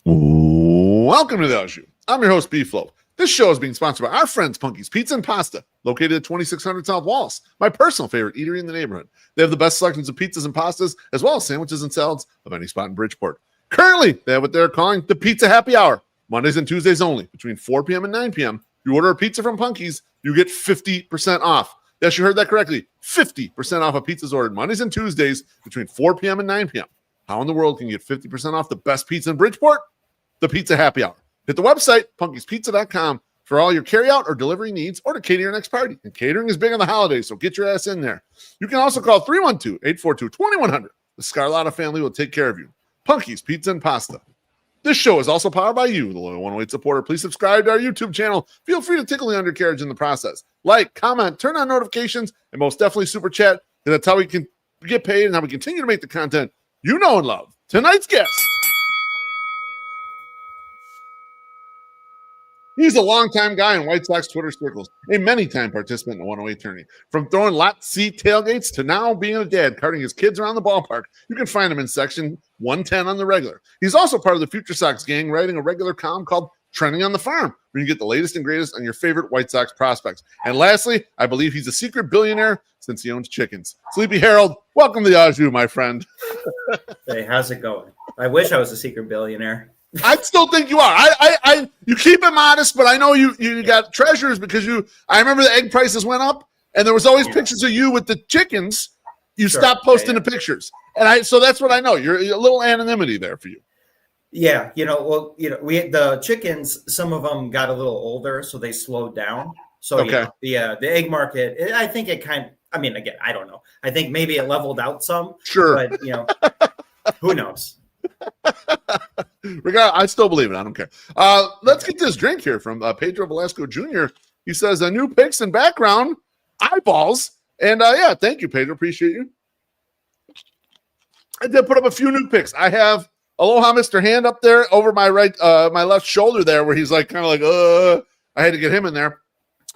Welcome to the Show. I'm your host, Beefloaf. This show is being sponsored by our friends, Punky's Pizza and Pasta, located at 2600 South Wallace, my personal favorite eatery in the neighborhood. They have the best selections of pizzas and pastas, as well as sandwiches and salads of any spot in Bridgeport. Currently, they have what they're calling the Pizza Happy Hour, Mondays and Tuesdays only, between 4 p.m. and 9 p.m. You order a pizza from Punky's, you get 50% off. Yes, you heard that correctly. 50% off of pizzas ordered Mondays and Tuesdays between 4 p.m. and 9 p.m. How in the world can you get 50% off the best pizza in Bridgeport? The Pizza Happy Hour. Hit the website, punkyspizza.com, for all your carryout or delivery needs, or to cater your next party. And catering is big on the holidays, so get your ass in there. You can also call 312-842-2100. The Scarlotta family will take care of you. Punky's Pizza and Pasta. This show is also powered by you, the Loyal 108 supporter. Please subscribe to our YouTube channel. Feel free to tickle the undercarriage in the process. Like, comment, turn on notifications, and most definitely super chat. And that's how we can get paid and how we continue to make the content you know and love. Tonight's guest. He's a longtime guy in White Sox Twitter circles, a many-time participant in the 108 tourney. From throwing lot seat tailgates to now being a dad, carting his kids around the ballpark, you can find him in section 110 on the regular. He's also part of the Future Sox gang, writing a regular column called Trending on the Farm, where you get the latest and greatest on your favorite White Sox prospects. And lastly, I believe he's a secret billionaire since he owns chickens. Sleepy Harold, welcome to the Au, my friend. Hey, how's it going? I wish I was a secret billionaire. I still think you are. You keep it modest, but I know you got treasures because I remember the egg prices went up, and there was always pictures of you with the chickens. You stopped posting the pictures, and so that's what I know. You're a little anonymity there for you. Yeah, the chickens. Some of them got a little older, so they slowed down. So the egg market. I think it kind. I mean, again, I don't know. I think maybe it leveled out some. Sure, but who knows. I still believe it. I don't care. Let's get this drink here from Pedro Velasco Jr. He says, new picks and background, eyeballs. And thank you, Pedro. Appreciate you. I did put up a few new picks. I have Aloha Mr. Hand up there over my my left shoulder there, where he's like kind of like, I had to get him in there.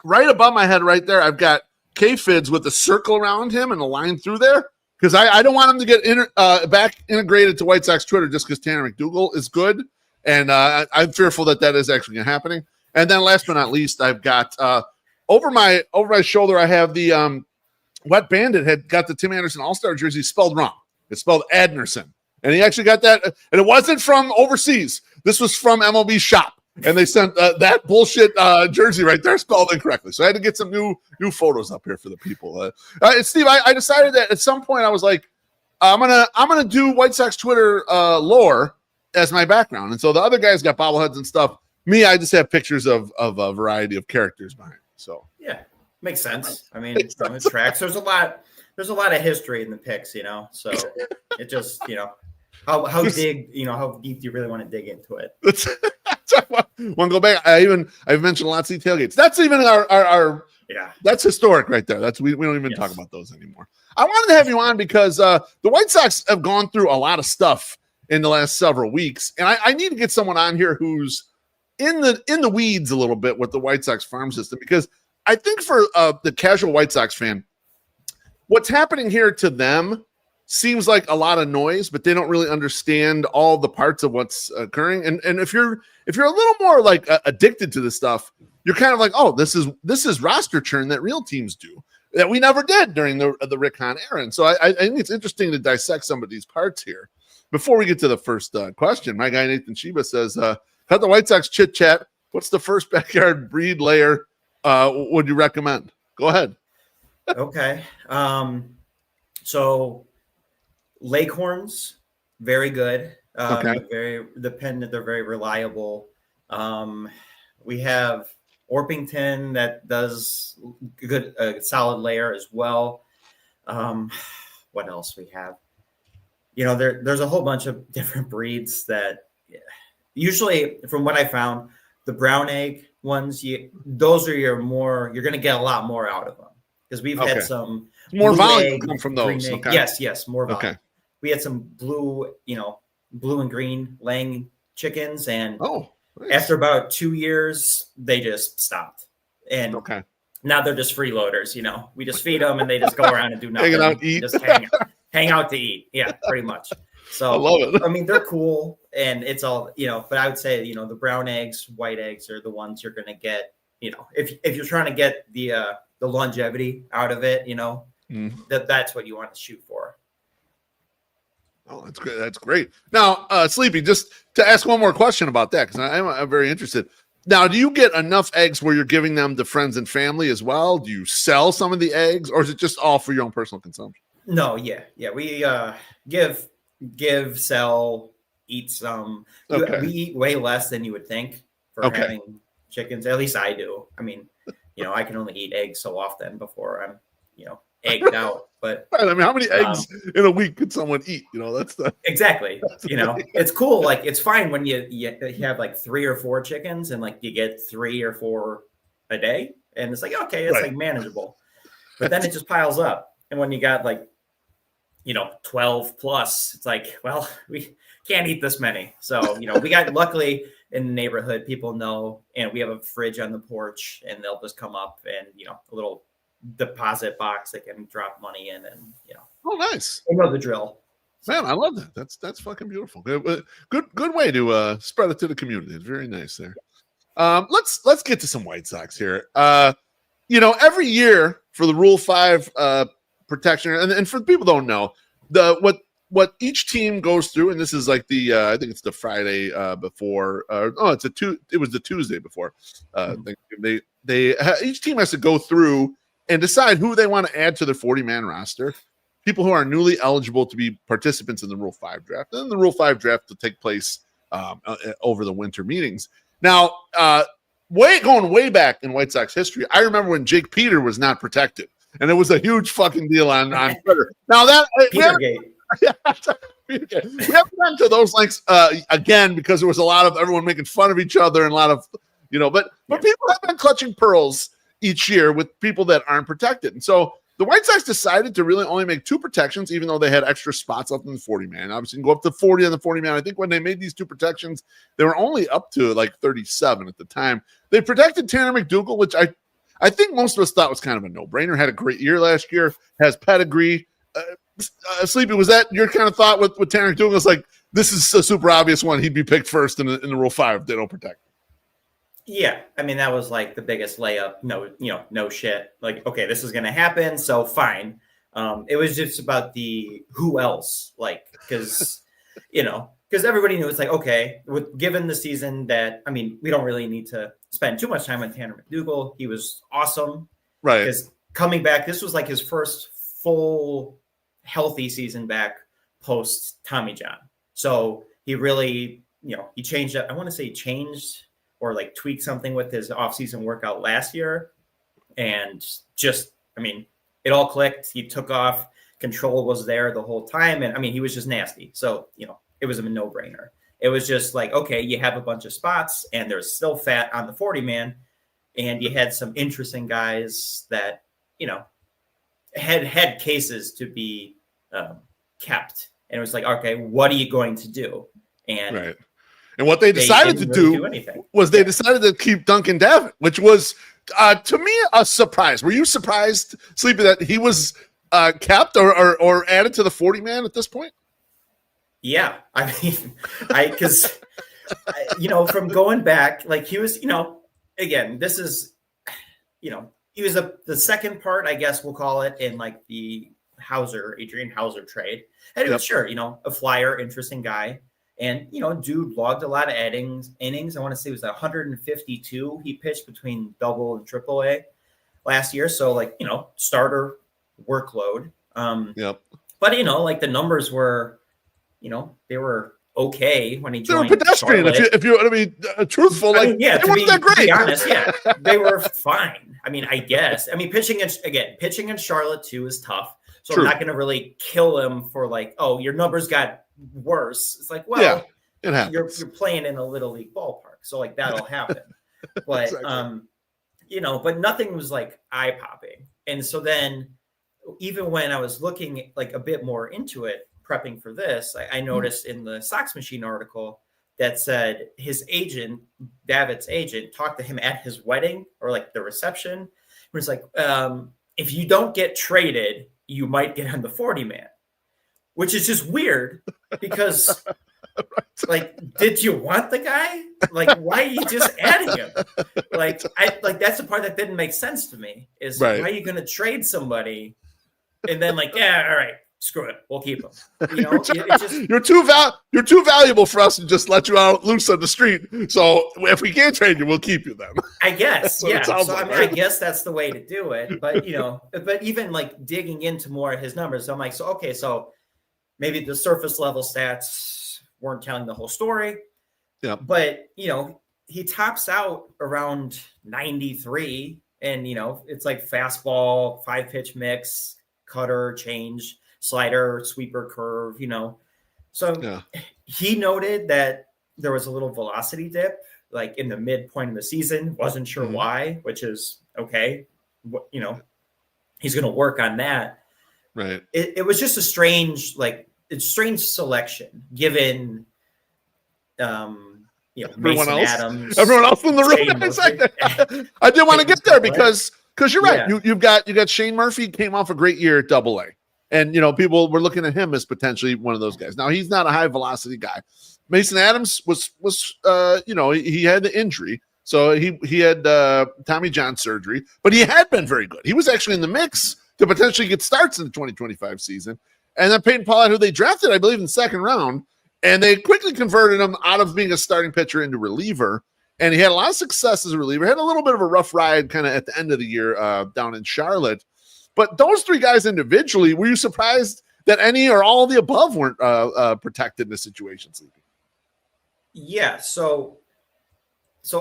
Right above my head right there, I've got K-Fids with a circle around him and a line through there. Because I don't want him to get back integrated to White Sox Twitter just because Tanner McDougal is good. And I'm fearful that is actually happening. And then last but not least, I've got over my shoulder, I have the Wet Bandit had got the Tim Anderson All-Star jersey spelled wrong. It's spelled Adnerson. And he actually got that. And it wasn't from overseas. This was from MLB Shop. And they sent that bullshit jersey right there spelled incorrectly. So I had to get some new photos up here for the people. Steve, I decided that at some point I was like, I'm gonna do White Sox Twitter lore as my background. And so the other guys got bobbleheads and stuff. Me, I just have pictures of a variety of characters behind. So yeah, makes sense. I mean, it tracks. There's a lot of history in the picks, So it just, how deep do you really want to dig into it? Want to go back? I've mentioned a lot of tailgates. That's even our that's historic right there. We don't even talk about those anymore. I wanted to have you on because the White Sox have gone through a lot of stuff in the last several weeks, and I need to get someone on here who's in the weeds a little bit with the White Sox farm system, because I think for the casual White Sox fan, what's happening here to them seems like a lot of noise, but they don't really understand all the parts of what's occurring. And if you're a little more like addicted to this stuff, you're kind of like, oh, this is roster churn that real teams do that we never did during the Rick Hahn era. And so I think it's interesting to dissect some of these parts here. Before we get to the first question, my guy Nathan Sheba says, cut the White Sox chit chat. What's the first backyard breed layer would you recommend? Go ahead. Okay. So Leghorns, very good. Very dependent. They're very reliable. We have Orpington that does good, solid layer as well. What else we have? There's a whole bunch of different breeds that usually, from what I found, the brown egg ones, those are you're going to get a lot more out of them, because we've had some more volume come from those. Okay. Yes, more volume. Okay. We had some blue and green laying chickens, and nice. After about 2 years, they just stopped. And now they're just freeloaders. We just feed them, and they just go around and do nothing. Hang out, eat. Just hang out. hang out to eat. Yeah, pretty much. So I love it. I mean, they're cool, and it's all, but I would say, the brown eggs, white eggs are the ones you're going to get. If you're trying to get the longevity out of it, that's what you want to shoot for. Oh, that's great. That's great. Now, Sleepy, just to ask one more question about that, because I'm very interested. Now, do you get enough eggs where you're giving them to friends and family as well? Do you sell some of the eggs, or is it just all for your own personal consumption? No, yeah. We give, sell, eat some. Okay. We eat way less than you would think for having chickens. At least I do. I mean, I can only eat eggs so often before I'm, egged out. But right. I mean, how many eggs in a week could someone eat? That's the exactly. It's cool. Like, it's fine when you have like 3 or 4 chickens and like you get 3 or 4 a day, and it's like, okay, it's like manageable. But then it just piles up, and when you got like 12 plus, it's like, well, we can't eat this many. So we got, luckily in the neighborhood, people know, and we have a fridge on the porch, and they'll just come up and a little deposit box they can drop money in, and oh, nice. they know the drill. Man, I love that. That's fucking beautiful. Good way to spread it to the community. It's very nice there. Let's get to some White Sox here. Every year for the Rule 5 protection, and for people who don't know, what each team goes through, and this is like the I think it's the Friday before. It was the Tuesday before. Each team has to go through and decide who they want to add to their 40-man roster. People who are newly eligible to be participants in the Rule 5 draft. And the Rule 5 draft will take place over the winter meetings. Now, going way back in White Sox history, I remember when Jake Peter was not protected, and it was a huge fucking deal on Twitter. Now that we haven't gotten to those lengths again, because there was a lot of everyone making fun of each other and a lot of but people have been clutching pearls each year with people that aren't protected. And so the White Sox decided to really only make 2 protections, even though they had extra spots left in the 40-man. Obviously, you can go up to 40 on the 40-man. I think when they made these 2 protections, they were only up to like 37 at the time. They protected Tanner McDougal, which I think most of us thought was kind of a no-brainer. Had a great year last year, has pedigree. Sleepy, was that your kind of thought with Tanner McDougal? It's like, this is a super obvious one. He'd be picked first in the Rule 5 if they don't protect him. Yeah, I mean, that was like the biggest layup. No shit. Like, okay, this is going to happen, so fine. It was just about the who else, like, because everybody knew it's like, okay, given the season that, I mean, we don't really need to spend too much time on Tanner McDougal. He was awesome. Right. Because coming back, this was like his first full healthy season back post Tommy John. So he really, he changed up. I want to say changed or like tweak something with his offseason workout last year. And just, I mean, it all clicked. He took off. Control was there the whole time. And I mean, he was just nasty. So, it was a no-brainer. It was just like, okay, you have a bunch of spots and there's still fat on the 40-man. And you had some interesting guys that, had cases to be kept. And it was like, okay, what are you going to do? And right. And what they decided to do was they decided to keep Duncan Davitt, which was, to me, a surprise. Were you surprised, Sleepy, that he was kept or added to the 40-man at this point? Yeah. I mean, because, from going back, like he was, again, this is, he was the second part, I guess we'll call it, in like the Adrian Hauser trade. And it was sure, a flyer, interesting guy. And, dude logged a lot of innings. I want to say it was 152 he pitched between double and triple A last year. So, like, starter workload. But, like the numbers were, they were okay when he joined. They were pedestrian, if you want to be truthful. Like, they weren't that great. To be honest, they were fine. I mean, I guess. I mean, pitching in Charlotte, too, is tough. So I'm not going to really kill him for like, oh, your numbers got worse. It's like, well, you're playing in a little league ballpark, so like that'll happen. But exactly. But nothing was like eye popping. And so then, even when I was looking like a bit more into it, prepping for this, I noticed in the Sox Machine article that said his agent, Davitt's agent, talked to him at his wedding or like the reception. It was like, if you don't get traded, you might get on the 40-man. which is just weird because like, did you want the guy? Like, why are you just adding him? Like, that's the part that didn't make sense to me is why are you going to trade somebody and then like, yeah, all right, screw it, we'll keep him. You know, you're too valuable for us to just let you out loose on the street. So if we can't trade you, we'll keep you then. I guess, yeah. So like, I mean, I guess that's the way to do it. But you know, but even like digging into more of his numbers, I'm like, so maybe the surface level stats weren't telling the whole story. Yeah. But you know, he tops out around 93, and you know, it's like fastball, 5-pitch mix, cutter, change, slider, sweeper, curve, you know. So he noted that there was a little velocity dip like in the midpoint of the season, wasn't sure why, which is okay. You know, he's going to work on that. Right. It was just a strange selection given, you know, Mason Adams, everyone else in the room. I did want to get there because you're right. Yeah. You got Shane Murphy came off a great year at Double A. And, you know, people were looking at him as potentially one of those guys. Now, he's not a high velocity guy. Mason Adams was you know, he had the injury. So he had Tommy John surgery, but he had been very good. He was actually in the mix to potentially get starts in the 2025 season. And then Peyton Paulette, who they drafted, I believe, in the second round, and they quickly converted him out of being a starting pitcher into reliever. And he had a lot of success as a reliever. Had a little bit of a rough ride kind of at the end of the year down in Charlotte. But those three guys individually, were you surprised that any or all of the above weren't protected in this situation, Sleepy? Yeah, so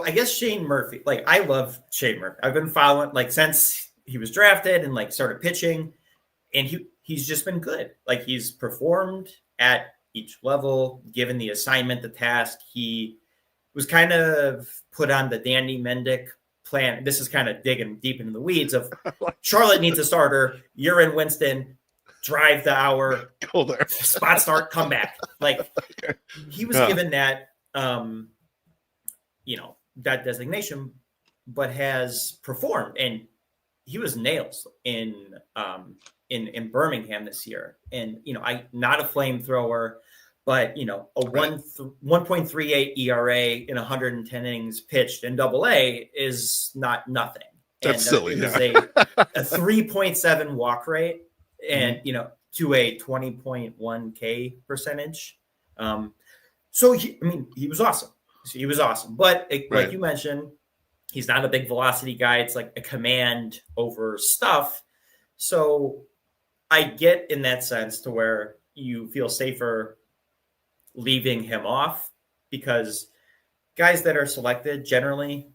I guess Shane Murphy, like I love Shane Murphy. I've been following like since he was drafted and like started pitching, and he's just been good. Like he's performed at each level, given the assignment, the task. He was kind of put on the Danny Mendick plan. This is kind of digging deep into the weeds of Charlotte needs a starter. You're in Winston, drive the hour, go there, spot start, come back. Like he was given that, you know, that designation, but has performed, and he was nails in Birmingham this year. And you know, not a flamethrower, but you know, a 1.38 ERA in 110 innings pitched in Double A is not nothing. That's silly. It was a 3.7 walk rate, and you know, to a 20.1 K percentage. So he was awesome. He was awesome, but like you mentioned, he's not a big velocity guy. It's like a command over stuff. So I get in that sense to where you feel safer leaving him off, because guys that are selected generally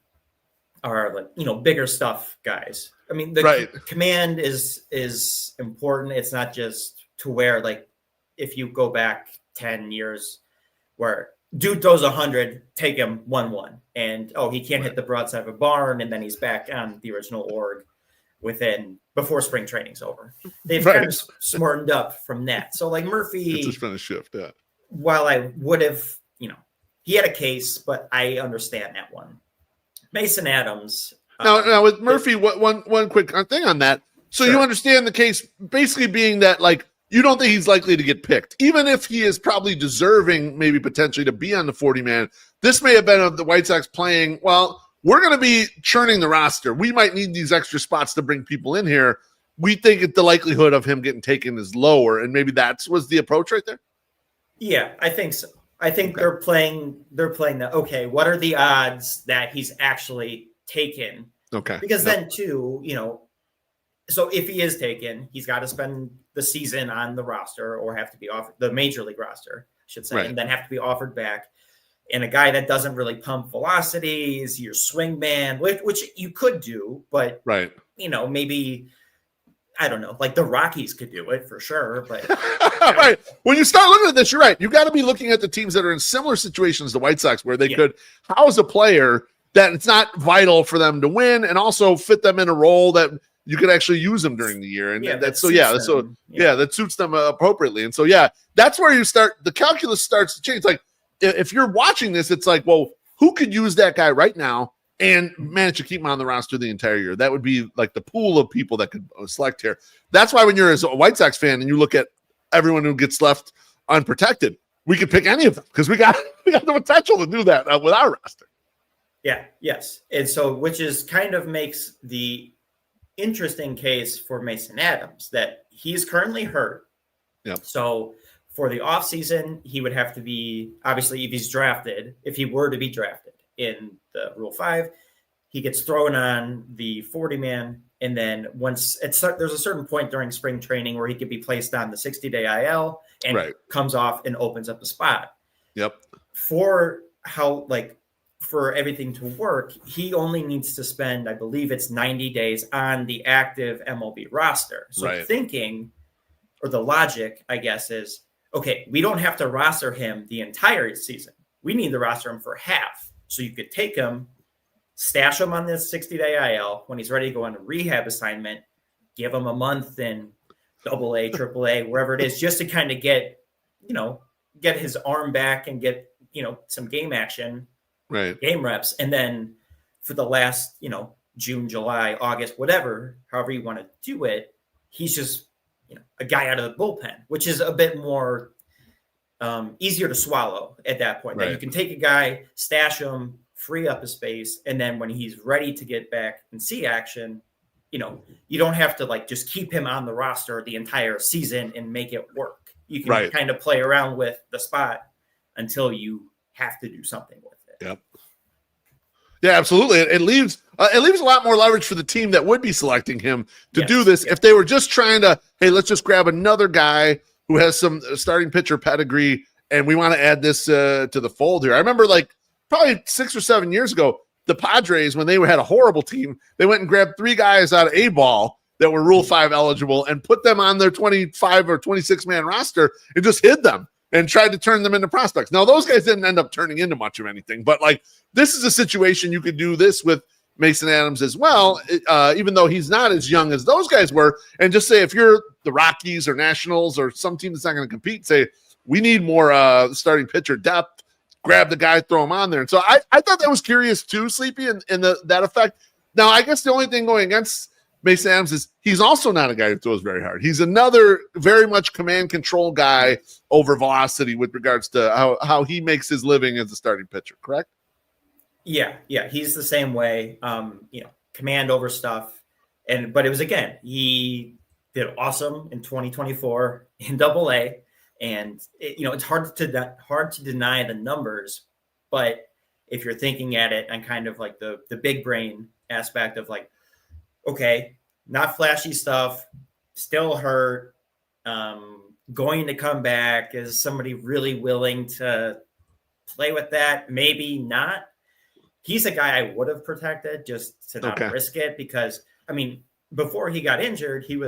are like, you know, bigger stuff guys. I mean, the command is important. It's not just to where, like, if you go back 10 years where dude throws 100, take him 1-1, and he can't hit the broadside of a barn, and then he's back on the original org before spring training's over. They've kind of smartened up from that. So like Murphy, it's just been a shift. Yeah. While I would have, you know, he had a case, but I understand that one. Mason Adams. Now with Murphy, one quick thing on that. So you understand the case basically being that, like, you don't think he's likely to get picked, even if he is probably deserving, maybe potentially to be on the 40-man. This may have been of the White Sox playing, well, we're going to be churning the roster. We might need these extra spots to bring people in here. We think the likelihood of him getting taken is lower, and maybe was the approach right there. Yeah, I think so. I think they're playing that. Okay, what are the odds that he's actually taken? Okay, because then too, you know, so if he is taken, he's got to spend the season on the roster, or have to be offered the major league roster, I should say, and then have to be offered back. And a guy that doesn't really pump velocity is your swing man, which you could do, but you know, maybe, I don't know, like the Rockies could do it for sure. But right. When you start looking at this, you're right. You got to be looking at the teams that are in similar situations to the White Sox, where they could house a player that it's not vital for them to win, and also fit them in a role that you could actually use them during the year. And that suits them appropriately. And so, that's where you start. The calculus starts to change. Like, if you're watching this, it's like, well, who could use that guy right now and manage to keep him on the roster the entire year? That would be like the pool of people that could select here. That's why when you're as a White Sox fan and you look at everyone who gets left unprotected. We could pick any of them because we got the potential to do that with our roster. Yeah. Yes. And so, which is kind of makes the interesting case for Mason Adams that he's currently hurt. Yeah. So for the offseason, he would have to be, obviously, if he were to be drafted in the Rule 5, he gets thrown on the 40-man. And then once there's a certain point during spring training where he could be placed on the 60-day IL and comes off and opens up a spot. Yep. For everything to work, he only needs to spend, I believe it's 90 days on the active MLB roster. So the logic, I guess, is, okay, we don't have to roster him the entire season. We need to roster him for half. So you could take him, stash him on this 60-day IL. When he's ready to go on a rehab assignment, give him a month in AA, AAA, wherever it is, just to kind of get his arm back and get, some game action, game reps. And then for the last, June, July, August, whatever, however you want to do it, he's just, a guy out of the bullpen, which is a bit more easier to swallow at that point. That you can take a guy, stash him, free up his space, and then when he's ready to get back and see action, you don't have to just keep him on the roster the entire season and make it work. You can kind of play around with the spot until you have to do something with it. Yep. Yeah, absolutely. It leaves a lot more leverage for the team that would be selecting him to do this. If they were just trying to, hey, let's just grab another guy who has some starting pitcher pedigree, and we want to add this to the fold here. I remember probably 6 or 7 years ago, the Padres, when they had a horrible team, they went and grabbed 3 guys out of A-ball that were Rule 5 eligible and put them on their 25 or 26-man roster and just hid them and tried to turn them into prospects. Now, those guys didn't end up turning into much of anything, but this is a situation you could do this with Mason Adams as well, even though he's not as young as those guys were, and just say, if you're the Rockies or Nationals or some team that's not going to compete, say, we need more starting pitcher depth, grab the guy, throw him on there. And so I thought that was curious too, Sleepy, in that effect. Now, I guess the only thing going against Mason Adams is he's also not a guy who throws very hard. He's another very much command control guy over velocity with regards to how he makes his living as a starting pitcher, correct? Yeah, he's the same way. Command over stuff, but it was, again, he did awesome in 2024 in AA, and it's hard to deny the numbers, but if you're thinking at it on kind of the big brain aspect of okay, not flashy stuff, still hurt, going to come back, is somebody really willing to play with that? Maybe not. He's a guy I would have protected just to not risk it, because, before he got injured, he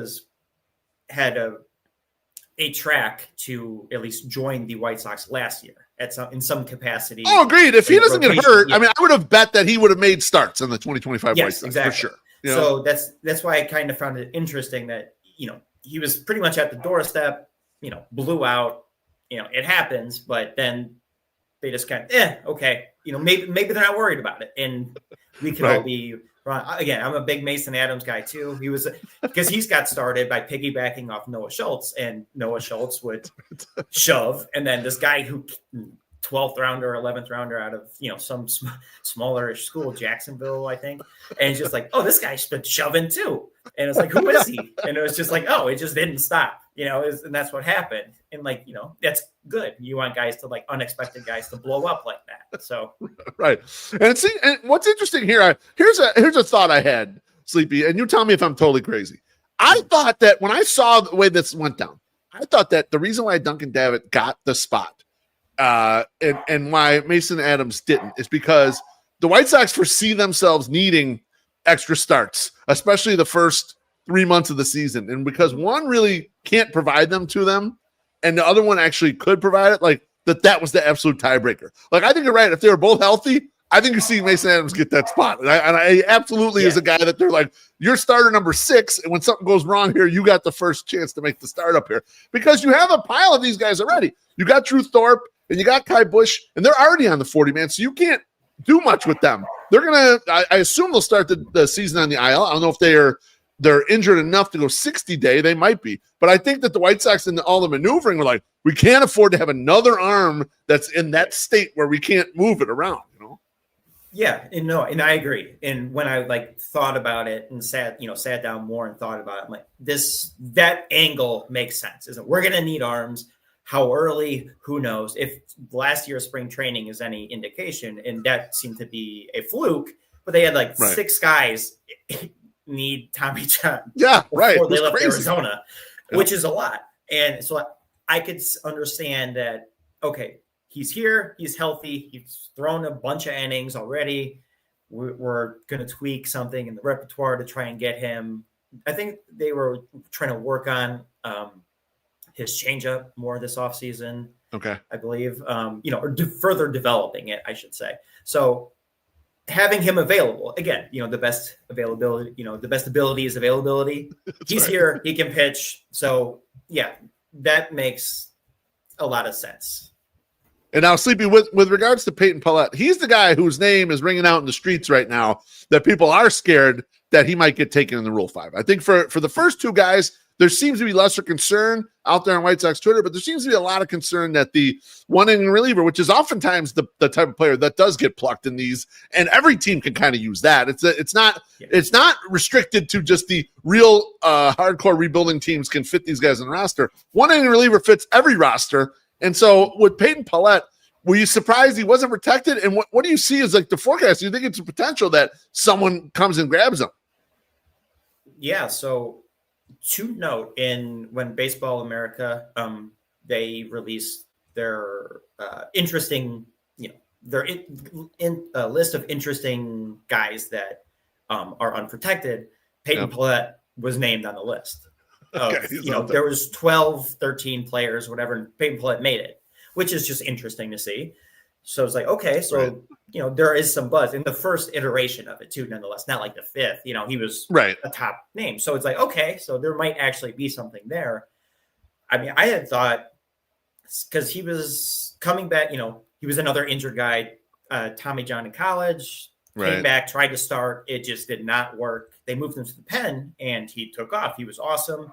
had a track to at least join the White Sox last year in some capacity. Oh, agreed. If he doesn't get hurt, I would have bet that he would have made starts in the 2025 White Sox, exactly. For sure. So that's why I kind of found it interesting that, he was pretty much at the doorstep, blew out, it happens, but then they just kind of, okay. Maybe they're not worried about it, and we can all be wrong. Again, I'm a big Mason Adams guy too. Because he's got started by piggybacking off Noah Schultz, and Noah Schultz would shove, and then this guy who 12th rounder, 11th rounder out of some smaller school, Jacksonville, I think, and it's just oh, this guy's been shoving too, and it's who is he? And it was just it just didn't stop, and that's what happened, and that's good. You want guys to unexpected guys to blow up like that. So right, and what's interesting here? Here's a thought I had, Sleepy, and you tell me if I'm totally crazy. I thought that when I saw the way this went down, I thought that the reason why Duncan Davitt got the spot and why Mason Adams didn't is because the White Sox foresee themselves needing extra starts, especially the first 3 months of the season. And because one really can't provide them to them, and the other one actually could provide it, that was the absolute tiebreaker. I think you're right. If they were both healthy, I think you see Mason Adams get that spot. And I absolutely is a guy that they're you're starter number 6, and when something goes wrong here, you got the first chance to make the start up here. Because you have a pile of these guys already. You got Drew Thorpe, and you got Kai Busch, and they're already on the 40-man, so you can't do much with them. They're going to – I assume they'll start the season on the IL. I don't know if they are they're injured enough to go 60-day, they might be. But I think that the White Sox and all the maneuvering were like, we can't afford to have another arm that's in that state where we can't move it around, Yeah, and I agree. And when I thought about it and sat down more and thought about it, I'm like, that angle makes sense. Isn't we're gonna need arms. How early? Who knows? If last year's spring training is any indication, and that seemed to be a fluke, but they had 6 guys need Tommy John. Yeah, right. Before they left Arizona, which is a lot. And so I could understand that. Okay, he's here. He's healthy. He's thrown a bunch of innings already. We're going to tweak something in the repertoire to try and get him. I think they were trying to work on his changeup more this offseason. Okay. I believe, or further developing it, I should say. So having him available, again, the best availability, the best ability is availability. He's here. He can pitch. So, yeah, that makes a lot of sense. And now, Sleepy, with regards to Peyton Pallette, he's the guy whose name is ringing out in the streets right now that people are scared that he might get taken in the Rule 5. I think for the first 2 guys, there seems to be lesser concern out there on White Sox Twitter, but there seems to be a lot of concern that the one-inning reliever, which is oftentimes the type of player that does get plucked in these, and every team can kind of use that. It's not restricted to just the real hardcore rebuilding teams can fit these guys in the roster. One-inning reliever fits every roster. And so with Peyton Pallette, were you surprised he wasn't protected? And what do you see as the forecast? Do you think it's a potential that someone comes and grabs him? Yeah. So to note, when Baseball America, they released their interesting, their list of interesting guys that are unprotected. Peyton Pallette was named on the list. There was 12, 13 players, whatever, and Peyton Pallette made it, which is just interesting to see. So it's like, okay, so, there is some buzz in the first iteration of it too, nonetheless, not like the 5th, he was a top name. So it's like, okay, so there might actually be something there. I mean, I had thought because he was coming back, he was another injured guy, Tommy John in college, came back, tried to start. It just did not work. They moved him to the pen and he took off. He was awesome.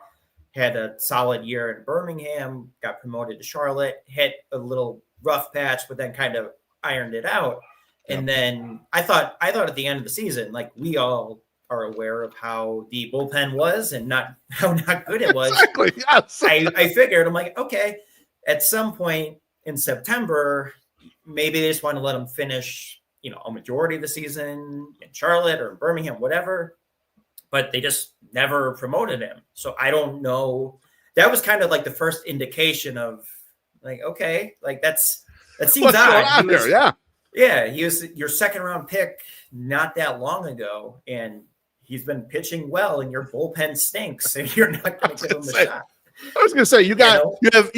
Had a solid year in Birmingham, got promoted to Charlotte, hit a little rough patch, but then kind of ironed it out. And then I thought at the end of the season, we all are aware of how the bullpen was and how not good it was. Exactly. Yes. I figured, I'm like, okay, at some point in September, maybe they just want to let him finish, a majority of the season in Charlotte or in Birmingham, whatever. But they just never promoted him. So I don't know. That was kind of the first indication of okay, that seems odd. Yeah, he was your second round pick not that long ago, and he's been pitching well, and your bullpen stinks, and you're not going to give him a shot. I was going to say you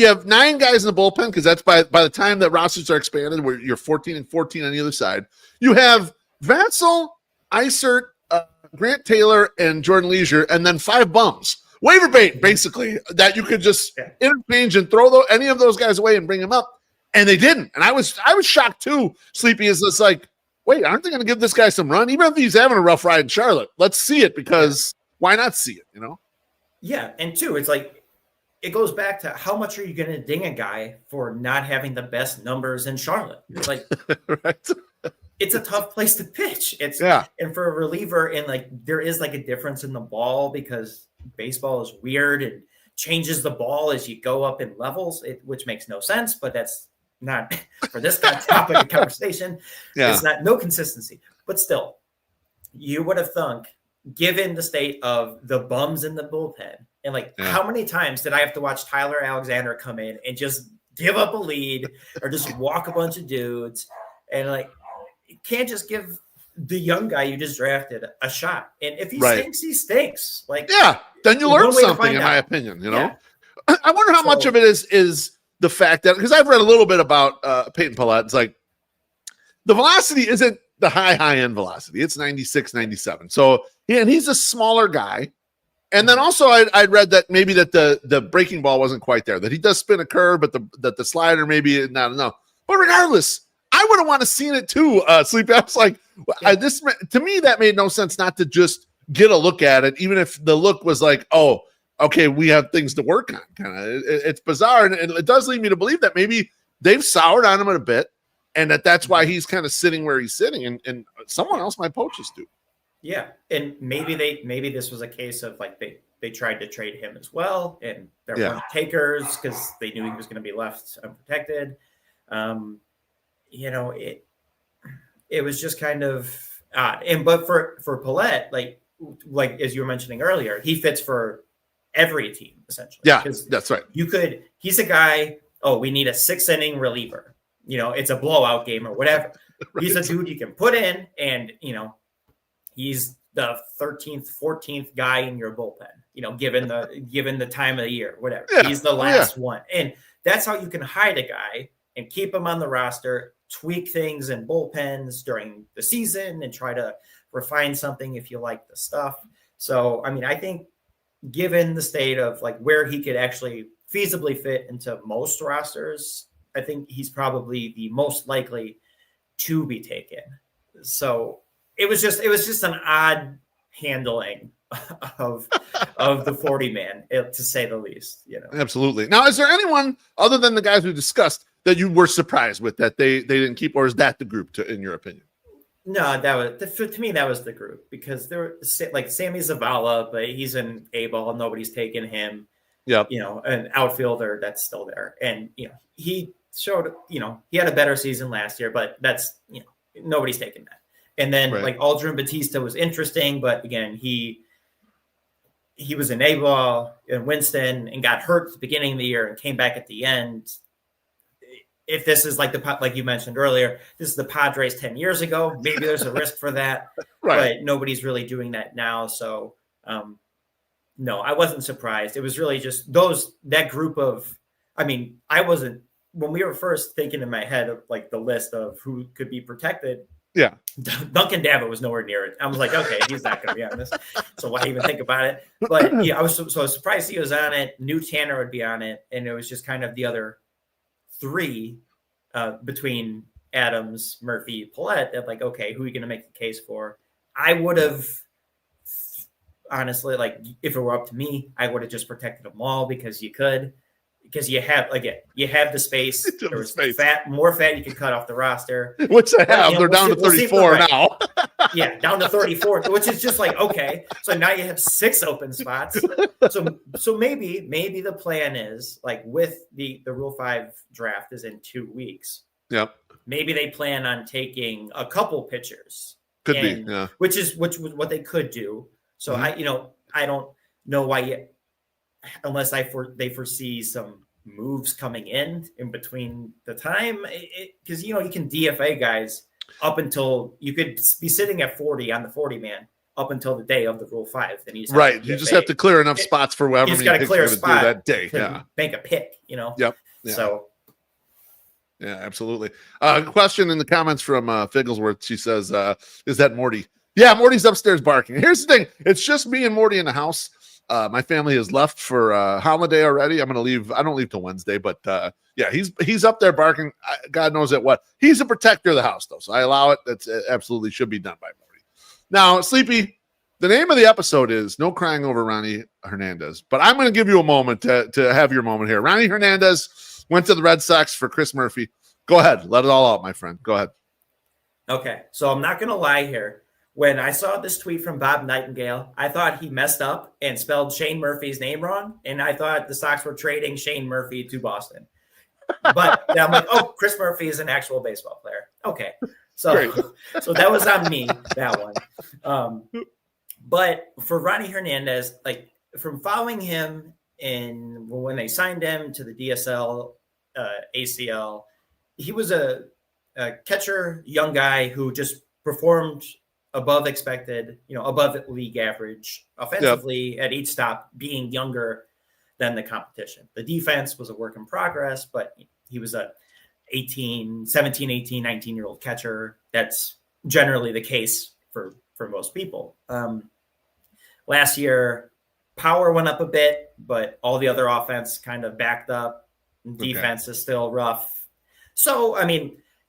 have 9 guys in the bullpen because that's by the time that rosters are expanded, where you're 14 and 14 on the other side. You have Vatzel, Isert, Grant Taylor, and Jordan Leisure, and then 5 bums. Waiver bait, basically, that you could just interchange and throw any of those guys away and bring them up. And they didn't. And I was shocked too, Sleepy, is this wait, aren't they going to give this guy some run? Even if he's having a rough ride in Charlotte, let's see it because why not see it, Yeah, and two, it's it goes back to how much are you going to ding a guy for not having the best numbers in Charlotte? It's right. It's a tough place to pitch. And for a reliever, and there is a difference in the ball because baseball is weird and changes the ball as you go up in levels, which makes no sense, but that's not for this kind of topic of conversation. It's no consistency, but still you would have thunk, given the state of the bums in the bullpen and how many times did I have to watch Tyler Alexander come in and just give up a lead or just walk a bunch of dudes and you can't just give the young guy you just drafted a shot. And if he stinks, he stinks. Then you learn something, in my opinion, I wonder how much of it is the fact that, because I've read a little bit about Peyton Pallette. It's the velocity isn't the high end velocity. It's 96, 97. So, and he's a smaller guy. And then also I'd read that maybe that the breaking ball wasn't quite there, that he does spin a curve, but the slider maybe not enough. But regardless, I would have wanted to seen it too, Sleepy. I was this to me, that made no sense not to just get a look at it, even if the look was like, oh, okay, we have things to work on. Kind of, it's bizarre, and it does lead me to believe that maybe they've soured on him a bit, and that's why he's kind of sitting where he's sitting, and someone else might poach us too. Yeah, and maybe this was a case of like they tried to trade him as well, and there weren't takers because they knew he was going to be left unprotected. It was just kind of odd. But for Paulette, like as you were mentioning earlier, he fits for every team essentially. Yeah, that's right. He's a guy. Oh, we need a 6-inning reliever. It's a blowout game or whatever. Right. He's a dude you can put in, and he's the 13th, 14th guy in your bullpen. Given the time of the year, whatever. Yeah. He's the last one, and that's how you can hide a guy and keep him on the roster. Tweak things in bullpens during the season and try to refine something if you like the stuff. So, I mean, I think given the state of like where he could actually feasibly fit into most rosters, I think he's probably the most likely to be taken. So it was just an odd handling of the 40-man, to say the least. Absolutely. Now, is there anyone other than the guys we discussed that you were surprised with that they didn't keep, or is that the group in your opinion? No, to me that was the group, because there were like Sammy Zavala, but he's an A-ball, nobody's taken him. Yep. An outfielder that's still there, and he showed he had a better season last year, but that's nobody's taken that. And then like Aldrin Batista was interesting, but again he was an A-ball in Winston and got hurt at the beginning of the year and came back at the end. If this is like you mentioned earlier, this is the Padres 10 years ago, maybe there's a risk for that, right? But nobody's really doing that now. So, no, I wasn't surprised. It was really just that group of, when we were first thinking in my head of like the list of who could be protected. Yeah. Duncan Davitt was nowhere near it. I was like, okay, he's not going to be on this. So why even think about it? But yeah, I was surprised he was on it. Knew Tanner would be on it. And it was just kind of the other three between Adams, Murphy, Paulette, that like, okay, who are you going to make the case for? I would have honestly, like, if it were up to me, I would have just protected them all because you have the space. There was more fat you could cut off the roster, which they have. They're down to 34 now. Yeah, down to 34, which is just like, okay, so now you have 6 open spots. So maybe the plan is like with the Rule 5 draft is in 2 weeks. Yep. Maybe they plan on taking a couple pitchers. Could be, yeah. Which was what they could do. So I don't know why yet, unless they foresee some moves coming in between the time, because you can DFA guys up until you could be sitting at 40 on the 40-man up until the day of the Rule 5. Then you just have to clear enough spots for whatever you got to clear a spot that day. Yeah, make a pick. Yep. Yeah. So. Yeah, absolutely. Question in the comments from Figglesworth. She says, "Is that Morty?" Yeah, Morty's upstairs barking. Here's the thing: it's just me and Morty in the house. My family has left for holiday already. I'm going to leave. I don't leave till Wednesday, but yeah, he's up there barking. God knows at what. He's a protector of the house, though, so I allow it. That's absolutely should be done by Morty. Now, Sleepy, the name of the episode is "No Crying Over Ronny Hernandez," but I'm going to give you a moment to have your moment here. Ronny Hernandez went to the Red Sox for Chris Murphy. Go ahead, let it all out, my friend. Go ahead. Okay, so I'm not going to lie here. When I saw this tweet from Bob Nightingale, I thought he messed up and spelled Shane Murphy's name wrong, and I thought the Sox were trading Shane Murphy to Boston. But I'm like, oh, Chris Murphy is an actual baseball player. Okay, so that was on me, that one. But for Ronny Hernandez, like from following him when they signed him to the DSL, ACL, he was a catcher, young guy who just performed above expected, above league average offensively at each stop, being younger than the competition. The defense was a work in progress, but he was a 17, 18, 19-year-old catcher. That's generally the case for most people. Last year, power went up a bit, but all the other offense kind of backed up. Defense is still rough. So,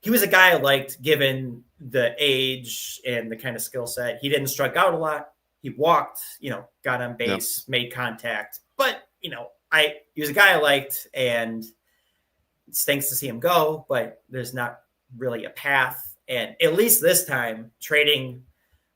he was a guy I liked given the age and the kind of skill set. He didn't strike out a lot. he walked, got on base, made contact. But, he was a guy I liked, and it stinks to see him go, but there's not really a path. And at least this time, trading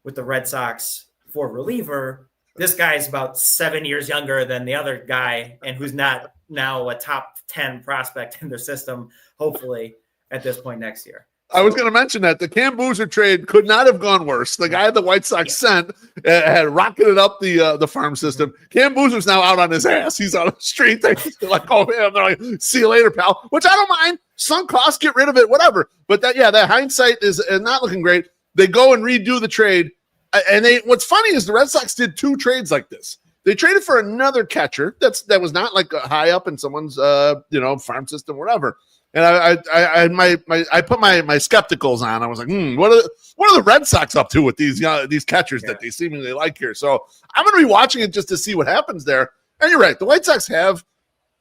with the Red Sox for reliever, this guy is about 7 years younger than the other guy, and who's not now a top 10 prospect in their system, hopefully, at this point next year. I was going to mention that the Cam Boozer trade could not have gone worse. The guy the White Sox sent had rocketed up the farm system. Cam Boozer's now out on his ass. He's on the street. They're like, oh man, they're like, see you later, pal. Which I don't mind. Sunk cost, get rid of it, whatever. But that hindsight is not looking great. They go and redo the trade, and what's funny is the Red Sox did 2 trades like this. They traded for another catcher that was not like high up in someone's farm system, whatever. And I put my skepticals on. I was like, what are the Red Sox up to with these catchers that they seemingly like here? So I'm going to be watching it just to see what happens there. And you're right, the White Sox have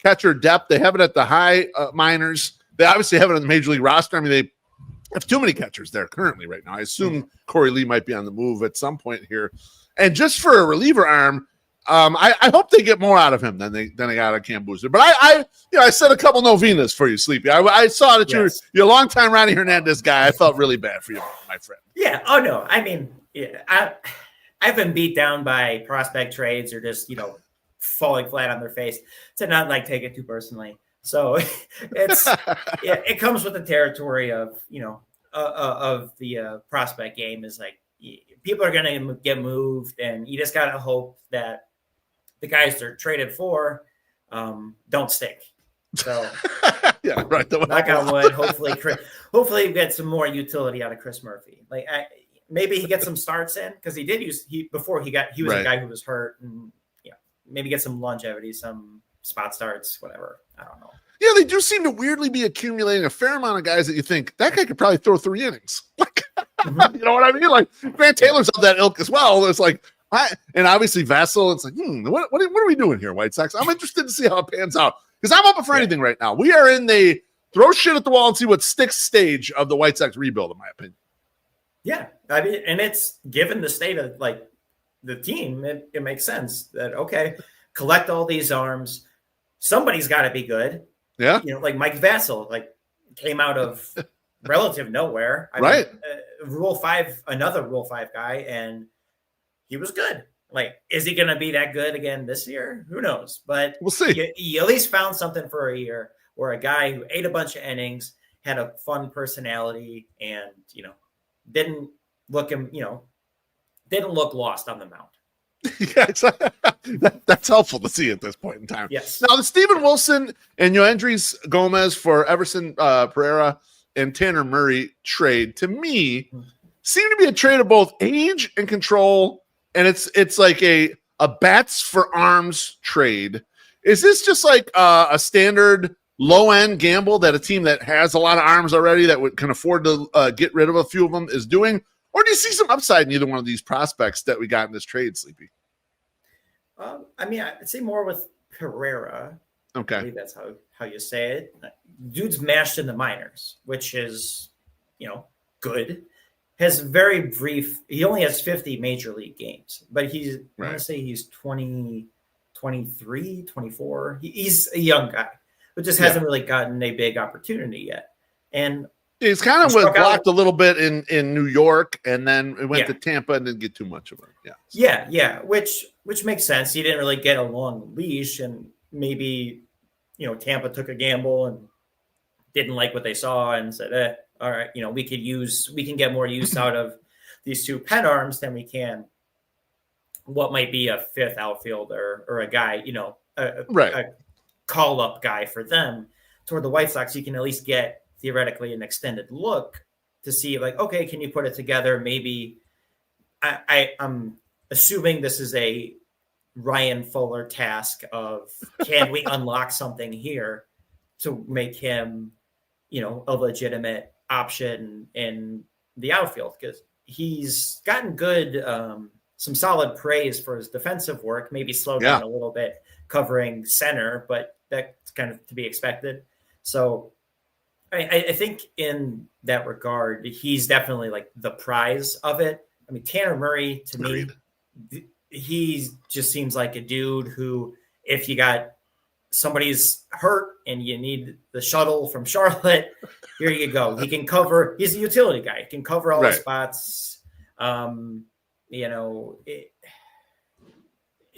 catcher depth. They have it at the high minors. They obviously have it on the major league roster. I mean, they have too many catchers there currently right now. I assume Corey Lee might be on the move at some point here. And just for a reliever arm, I hope they get more out of him than they got out of Cam Boozer. But I said a couple novenas for you, Sleepy. I saw that you're a longtime Ronny Hernandez guy. I felt really bad for you, my friend. Yeah. Oh no. I mean, I've been beat down by prospect trades or just falling flat on their face to not take it too personally. So it comes with the territory of of the prospect game is like people are going to get moved, and you just got to hope that the guys they're traded for don't stick. So yeah, right. Knock on wood. Hopefully we get some more utility out of Chris Murphy. Maybe he gets some starts in because he was a guy who was hurt, and maybe get some longevity, some spot starts, whatever. I don't know. Yeah, they do seem to weirdly be accumulating a fair amount of guys that you think that guy could probably throw 3 innings. You know what I mean? Like Grant Taylor's of that ilk as well. It's like, and obviously Vassell. It's like, what are we doing here, White Sox? I'm interested to see how it pans out because I'm up for anything right now. We are in the throw shit at the wall and see what sticks stage of the White Sox rebuild, in my opinion. Yeah, I mean, and it's given the state of the team, it makes sense that collect all these arms. Somebody's got to be good. Yeah, like Mike Vassell, came out of relative nowhere. I mean, another Rule 5 guy, and he was good. Is he going to be that good again this year? Who knows? But we'll see. You at least found something for a year, or a guy who ate a bunch of innings, had a fun personality, and didn't look lost on the mound. Yeah, that's helpful to see at this point in time. Yes. Now the Steven Wilson and Yoendrys Gomez for Everson Pereira and Tanner Murray trade to me seem to be a trade of both age and control, and it's like a bats for arms trade. Is this just like a standard low end gamble that a team that has a lot of arms already that can afford to get rid of a few of them is doing? Or do you see some upside in either one of these prospects that we got in this trade, Sleepy? I mean, I'd say more with Pereira. Okay. I believe that's how you say it. Dude's mashed in the minors, which is, good. Has very brief. He only has 50 major league games, but I want to say he's 20, 23, 24. He's a young guy, but just hasn't really gotten a big opportunity yet. And he's kind of blocked a little bit in New York, and then it went to Tampa and didn't get too much of it. Yeah. Which makes sense. He didn't really get a long leash, and maybe, Tampa took a gamble and didn't like what they saw and said, all right, we can get more use out of these 2 pen arms than we can what might be a 5th outfielder or a guy, a call up guy for them. Toward the White Sox, you can at least get theoretically an extended look to see okay, can you put it together? Maybe I'm assuming this is a Ryan Fuller task of can we unlock something here to make him, a legitimate option in the outfield, because he's gotten good, some solid praise for his defensive work, maybe slowed down a little bit covering center, but that's kind of to be expected. So I think in that regard, he's definitely the prize of it. I mean, Tanner Murray to me he just seems like a dude who, if you got somebody's hurt and you need the shuttle from Charlotte, here you go. He can cover. He's a utility guy. He can cover all the spots.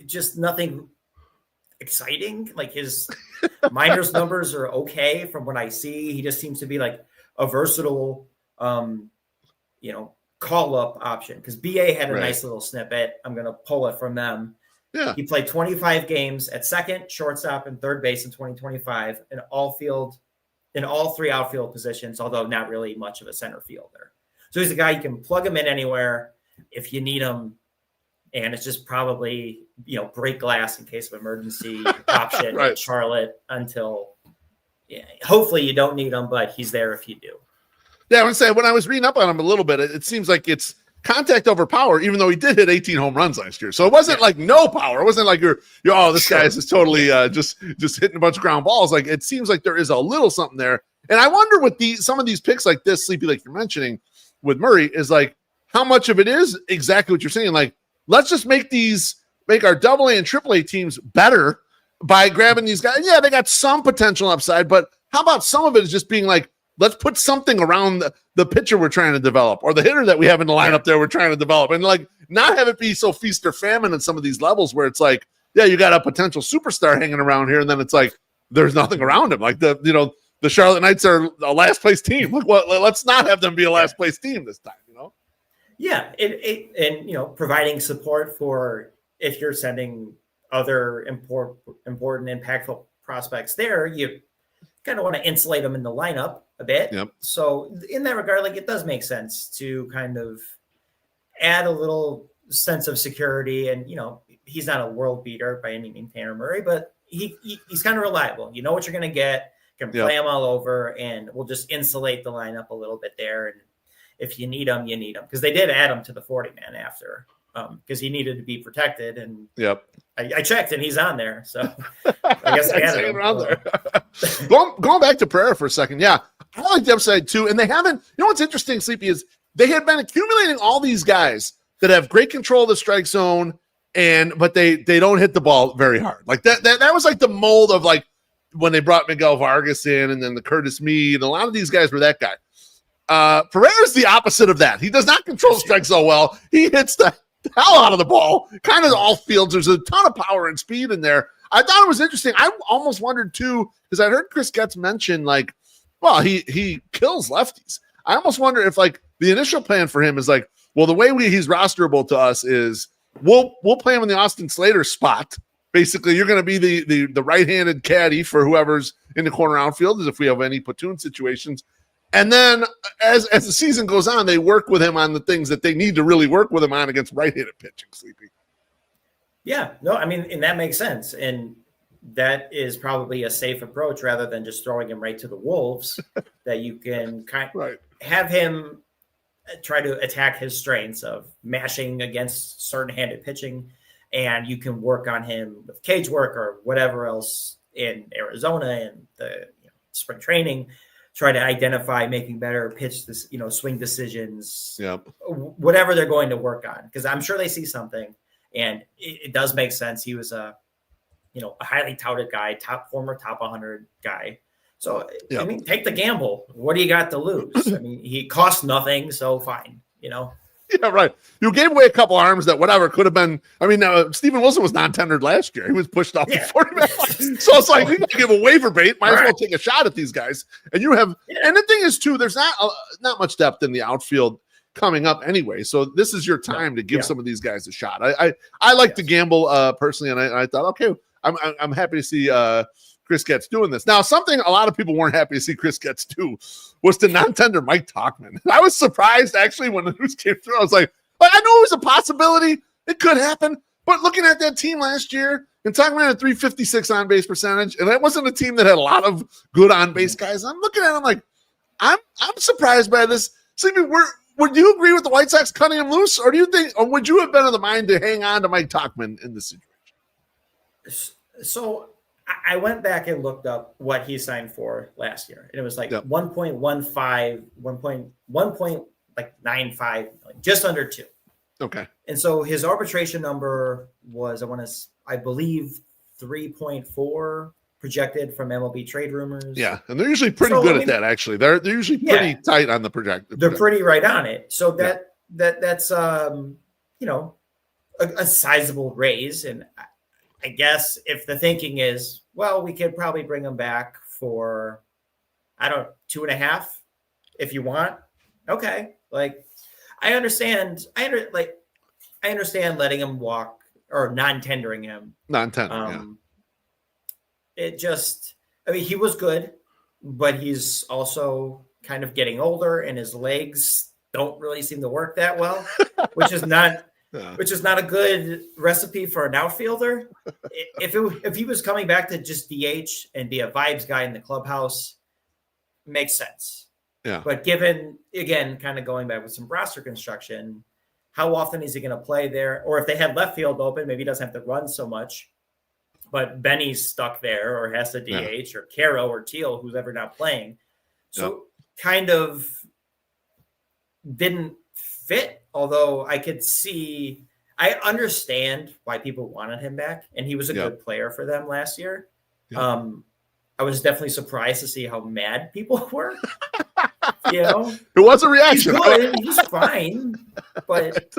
Just nothing exciting. Like his minors numbers are okay from what I see. He just seems to be like a versatile, call up option, because BA had a nice little snippet. I'm going to pull it from them. Yeah. He played 25 games at second, shortstop, and third base in 2025 in all three outfield positions, although not really much of a center fielder. So he's a guy you can plug him in anywhere if you need him. And it's just probably, break glass in case of emergency option in Charlotte until hopefully you don't need him, but he's there if you do. Yeah, I would say when I was reading up on him a little bit, it seems like it's contact over power, even though he did hit 18 home runs last year. So it wasn't like no power. It wasn't like this guy is just totally just hitting a bunch of ground balls. Like it seems like there is a little something there. And I wonder with some of these picks like this, Sleepy, like you're mentioning with Murray, is like how much of it is exactly what you're saying. Like, let's just make our AA and AAA teams better by grabbing these guys. Yeah, they got some potential upside, but how about some of it is just being like, let's put something around the pitcher we're trying to develop or the hitter that we have in the lineup there we're trying to develop, and like not have it be so feast or famine in some of these levels where it's like, yeah, you got a potential superstar hanging around here, and then it's like there's nothing around him. Like the Charlotte Knights are a last place team. Like, let's not have them be a last place team this time. Yeah, and providing support for if you're sending other important, impactful prospects there, you kind of want to insulate them in the lineup a bit. Yep. So in that regard, like it does make sense to kind of add a little sense of security. And he's not a world beater by any means, Tanner Murray, but he's kind of reliable. You know what you're going to get. Can play him all over, and we'll just insulate the lineup a little bit there. And if you need him, you need him, because they did add him to the 40-man after, because he needed to be protected. And I checked, and he's on there. So I guess I added him around there. Going back to Pereira for a second, yeah, I like the upside too. And they haven't. What's interesting, Sleepy, is they had been accumulating all these guys that have great control of the strike zone, but they don't hit the ball very hard. Like that was like the mold of like when they brought Miguel Vargas in, and then the Curtis Mead, and a lot of these guys were that guy. Pereira's the opposite of that. He does not control strike so well. He hits the hell out of the ball, kind of all fields. There's a ton of power and speed in there. I thought it was interesting. I almost wondered too, because I heard Chris Getz mention like, well, he kills lefties. I almost wonder if like the initial plan for him is like, well, the way he's rosterable to us is we'll play him in the Austin Slater spot. Basically, you're going to be the right-handed caddy for whoever's in the corner outfield, as if we have any platoon situations. And then as the season goes on, they work with him on the things that they need to really work with him on against right-handed pitching, Sleepy. Yeah, no, I mean, and that makes sense. And that is probably a safe approach rather than just throwing him right to the wolves, that you can have him try to attack his strengths of mashing against certain-handed pitching, and you can work on him with cage work or whatever else in Arizona and the spring training. Try to identify making better pitch, swing decisions, whatever they're going to work on. Because I'm sure they see something, and it does make sense. He was a highly touted guy, former top 100 guy. So I mean, take the gamble. What do you got to lose? I mean, he costs nothing, so fine. Yeah, right. You gave away a couple arms that whatever could have been. I mean, Steven Wilson was non-tendered last year. He was pushed off the 40-man line. So it's like, we got to give a waiver bait. Might as well take a shot at these guys. And you have, and the thing is too, there's not much depth in the outfield coming up anyway. So this is your time to give some of these guys a shot. I like to gamble personally, and I thought, okay, I'm happy to see Chris Getz doing this. Now, something a lot of people weren't happy to see Chris Getz do was to non-tender Mike Tauchman. I was surprised, actually, when the news came through. I was like, I know it was a possibility. It could happen. But looking at that team last year, and Tauchman had a 356 on-base percentage, and that wasn't a team that had a lot of good on-base guys. I'm looking at him like, I'm surprised by this. Sleepy, would you agree with the White Sox cutting him loose, or do you think, or would you have been of the mind to hang on to Mike Tauchman in this situation? So I went back and looked up what he signed for last year, and it was like 1.15, 1.95, like just under 2. Okay. And so his arbitration number was, I believe 3.4 projected from MLB trade rumors. Yeah, and they're usually pretty good at that. Actually, they're usually pretty tight on the projected. They're pretty right on it. So that's you know, a sizable raise. And I guess if the thinking is, well, we could probably bring him back for 2.5 if you want. Okay, like I understand letting him walk or non-tendering him. Non-tendering. It just, I mean, he was good, but he's also kind of getting older, and his legs don't really seem to work that well, which is not a good recipe for an outfielder. If he was coming back to just DH and be a vibes guy in the clubhouse, makes sense. Yeah. But given, again, kind of going back with some roster construction, how often is he going to play there? Or if they had left field open, maybe he doesn't have to run so much. But Benny's stuck there or has to DH or Caro or Teal, who's ever not playing. So kind of didn't fit, although I understand why people wanted him back, and he was a good player for them last year. I was definitely surprised to see how mad people were. It was a reaction. He's good. He's fine, but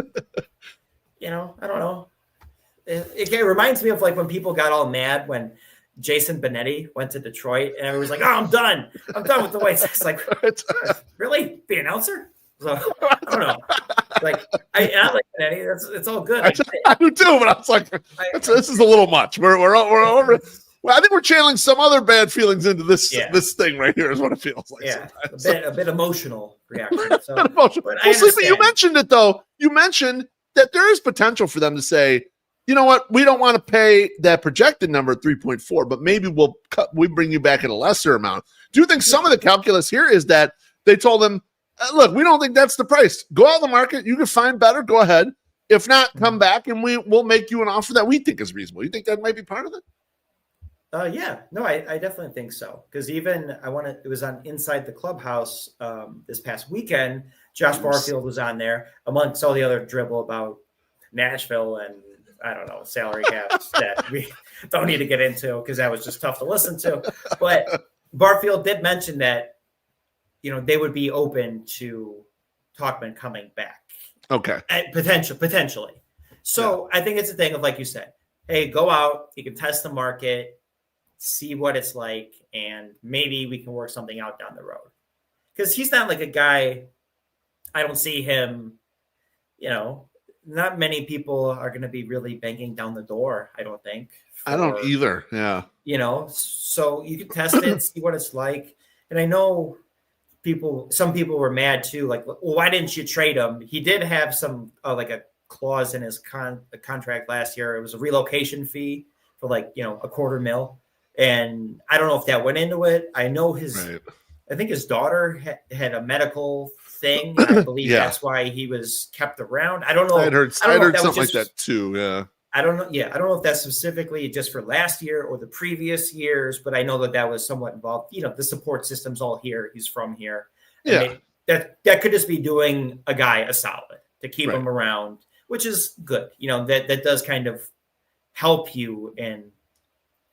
I don't know. It reminds me of like when people got all mad when Jason Benetti went to Detroit, and everyone was like, "Oh, I'm done with the White Sox." Like, really, the announcer? So I don't know. Like, I like Benetti. It's all good. I do too, but I was like, this is a little much. We're over. Well, I think we're channeling some other bad feelings into this thing right here. Is what it feels like. Yeah, a bit emotional reaction. So, but you mentioned it though. You mentioned that there is potential for them to say, you know what, we don't want to pay that projected number 3.4, but maybe we bring you back at a lesser amount. Do you think some of the calculus here is that they told them, look, we don't think that's the price. Go out in the market. You can find better. Go ahead. If not, come back and we'll make you an offer that we think is reasonable. You think that might be part of it? Yeah, no, I definitely think so. Because even it was on Inside the Clubhouse this past weekend. Josh Barfield was on there amongst all the other dribble about Nashville and I don't know, salary caps that we don't need to get into because that was just tough to listen to. But Barfield did mention that, they would be open to Tauchman coming back. Okay. Potentially. So I think it's a thing of, like you said, hey, go out, you can test the market, see what it's like, and maybe we can work something out down the road. Because he's not like a guy, I don't see him, not many people are going to be really banging down the door, I don't think. I don't either. Yeah. So you can test it, see what it's like. And I know some people were mad too. Like, well, why didn't you trade him? He did have some, like a clause in his contract last year. It was a relocation fee for $250,000. And I don't know if that went into it. I know I think his daughter had a medical thing. I believe that's why he was kept around. I don't know. I heard something like that too. Yeah. I don't know. Yeah. I don't know if that's specifically just for last year or the previous years, but I know that was somewhat involved. The support system's all here. He's from here. Yeah. That could just be doing a guy a solid to keep him around, which is good. That does kind of help you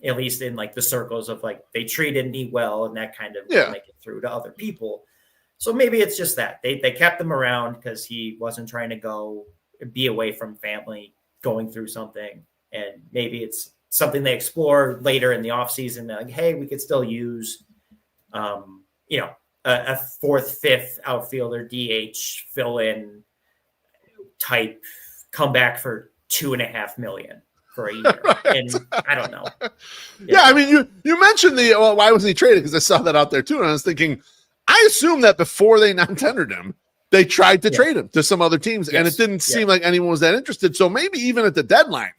at least in the circles of they treated me well and that kind of make it through to other people. So maybe it's just that they kept him around because he wasn't trying to be away from family, going through something. And maybe it's something they explore later in the off season. They're like, hey, we could still use, a fourth, fifth outfielder, DH, fill in type, come back for $2.5 million. For a year. And I don't know. Yeah, I mean, you mentioned why wasn't he traded? Because I saw that out there too, and I was thinking, I assume that before they non-tendered him, they tried to trade him to some other teams, and it didn't seem like anyone was that interested. So maybe even at the deadline,